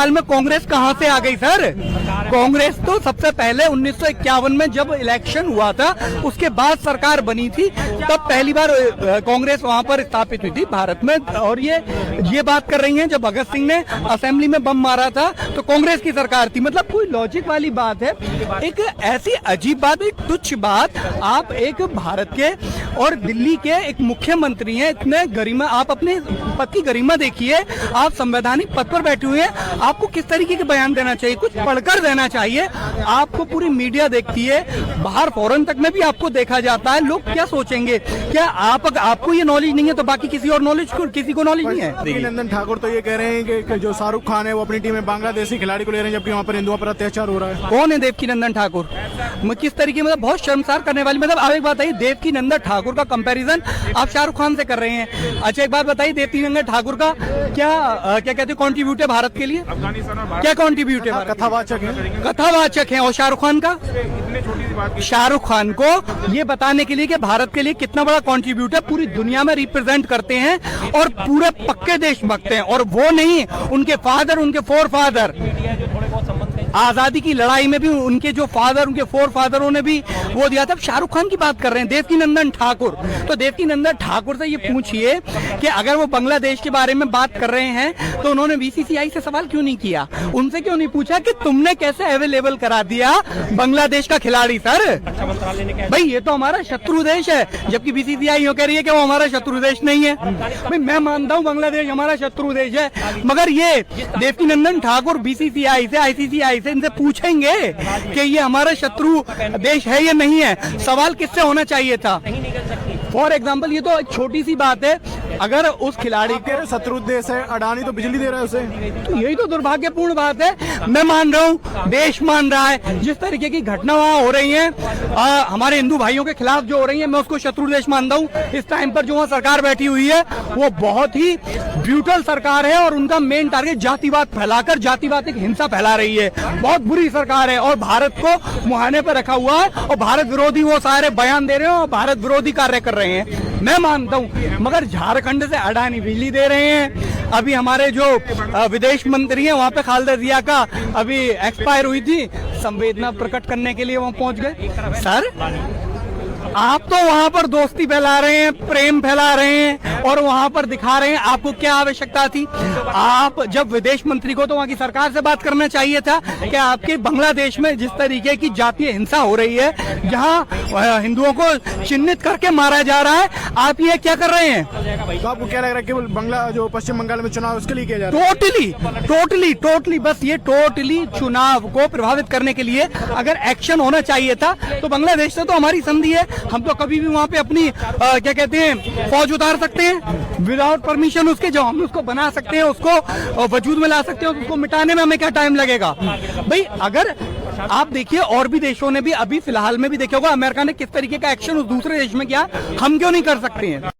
साल में कांग्रेस कहां से आ गई सर? कांग्रेस तो सबसे पहले 1951 में जब इलेक्शन हुआ था उसके बाद सरकार बनी थी, तब पहली बार कांग्रेस वहां पर स्थापित हुई थी भारत में। और ये बात कर रही हैं जब भगत सिंह ने असेंबली में बम मारा था तो कांग्रेस की सरकार थी। मतलब कोई लॉजिक वाली बात है। एक ऐसी अजीब बात, एक तुच्छ बात। आप एक भारत के और दिल्ली के एक मुख्यमंत्री हैं, इतने गरिमा, आप अपने पद की गरिमा देखिए, आप संवैधानिक पद पर बैठे हुए हैं, आपको किस तरीके के बयान देना चाहिए? कुछ पढ़कर देना चाहिए। आपको पूरी मीडिया देखती है, बाहर फॉरेन तक में भी आपको देखा जाता है। लोग क्या सोचेंगे? क्या आपको ये नॉलेज नहीं है तो बाकी किसी और किसी को नॉलेज नहीं है? देवकीनंदन ठाकुर तो ये कह रहे हैं कि जो शाहरुख खान है वो अपनी टीम में बांग्लादेशी खिलाड़ी को ले रहे हैं, जबकि वहाँ पर हिंदुओं पर अत्याचार हो रहा है। कौन है देवकीनंदन ठाकुर? किस तरीके, मतलब बहुत शर्मसार करने वाली। मतलब आप एक बात बताइए, देवकीनंदन ठाकुर का कंपैरिजन आप शाहरुख खान से कर रहे हैं। अच्छा एक बात बताइए, देवकीनंदन ठाकुर का क्या कहते हैं कॉन्ट्रीब्यूट है भारत के लिए? क्या कॉन्ट्रीब्यूट है? कथावाचक है। और शाहरुख खान का? शाहरुख खान को ये बताने के लिए कि भारत के लिए कितना बड़ा कॉन्ट्रीब्यूट है, पूरी दुनिया में रिप्रेजेंट करते हैं और पूरे पक्के देशभक्त हैं। और वो नहीं, उनके फादर, उनके फोर फादर, आजादी की लड़ाई में भी उनके जो फादर, उनके फोर फादरों ने भी वो दिया था। शाहरुख खान की बात कर रहे हैं, देवकीनंदन ठाकुर। तो देवकीनंदन ठाकुर से ये पूछिए कि अगर वो बांग्लादेश के बारे में बात कर रहे हैं तो उन्होंने बीसीसीआई से सवाल क्यों नहीं किया? उनसे क्यों नहीं पूछा कि तुमने कैसे अवेलेबल करा दिया बांग्लादेश का खिलाड़ी? सर भाई ये तो हमारा शत्रु देश है, जबकि बीसीसीआई यूं कह रही है कि वो हमारा शत्रु देश नहीं है। भाई मैं मानता हूँ बांग्लादेश हमारा शत्रु देश है, मगर ये देवकीनंदन ठाकुर बीसीसीआई से, आईसीसीआई से इनसे पूछेंगे कि ये हमारा शत्रु देश है या नहीं है? सवाल किससे होना चाहिए था? फॉर एग्जाम्पल, ये तो एक छोटी सी बात है, अगर उस खिलाड़ी के शत्रु देश है, अडानी तो बिजली दे रहा है उसे, तो यही तो दुर्भाग्यपूर्ण बात है। मैं मान रहा हूँ, देश मान रहा है, जिस तरीके की घटना वहाँ हो रही है हमारे हिंदू भाइयों के खिलाफ जो हो रही है, मैं उसको शत्रु देश मानता हूँ। इस टाइम पर जो वहाँ सरकार बैठी हुई है वो बहुत ही ब्रूटल सरकार है और उनका मेन टारगेट जातिवाद फैलाकर जातिवाद हिंसा फैला रही है। बहुत बुरी सरकार है और भारत को मुहाने पर रखा हुआ है और भारत विरोधी वो सारे बयान दे रहे हैं और भारत विरोधी कार्य कर रहे हैं, मैं मानता हूँ। मगर झारखंड से अडानी बिजली दे रहे हैं। अभी हमारे जो विदेश मंत्री हैं वहाँ पे खालिदा जिया का अभी एक्सपायर हुई थी, संवेदना प्रकट करने के लिए वहाँ पहुँच गए। सर आप तो वहाँ पर दोस्ती फैला रहे हैं, प्रेम फैला रहे हैं और वहाँ पर दिखा रहे हैं। आपको क्या आवश्यकता थी? आप जब विदेश मंत्री को तो वहाँ की सरकार से बात करना चाहिए था कि आपके बांग्लादेश में जिस तरीके की जातीय हिंसा हो रही है, जहाँ हिंदुओं को चिन्हित करके मारा जा रहा है, आप ये क्या कर रहे हैं? तो आपको क्या लग रहा है केवल जो पश्चिम बंगाल में चुनाव उसके लिए किया जा रहा है? टोटली बस ये टोटली चुनाव को प्रभावित करने के लिए अगर एक्शन होना चाहिए था तो बांग्लादेश से तो हमारी संधि है, हम तो कभी भी वहाँ पे अपनी क्या कहते हैं फौज उतार सकते हैं विदाउट परमिशन उसके, जो हम उसको बना सकते हैं, उसको वजूद में ला सकते हैं, उसको मिटाने में हमें क्या टाइम लगेगा? भाई अगर आप देखिए और भी देशों ने भी अभी फिलहाल में भी देखा होगा, अमेरिका ने किस तरीके का एक्शन उस दूसरे देश में किया, हम क्यों नहीं कर सकते हैं?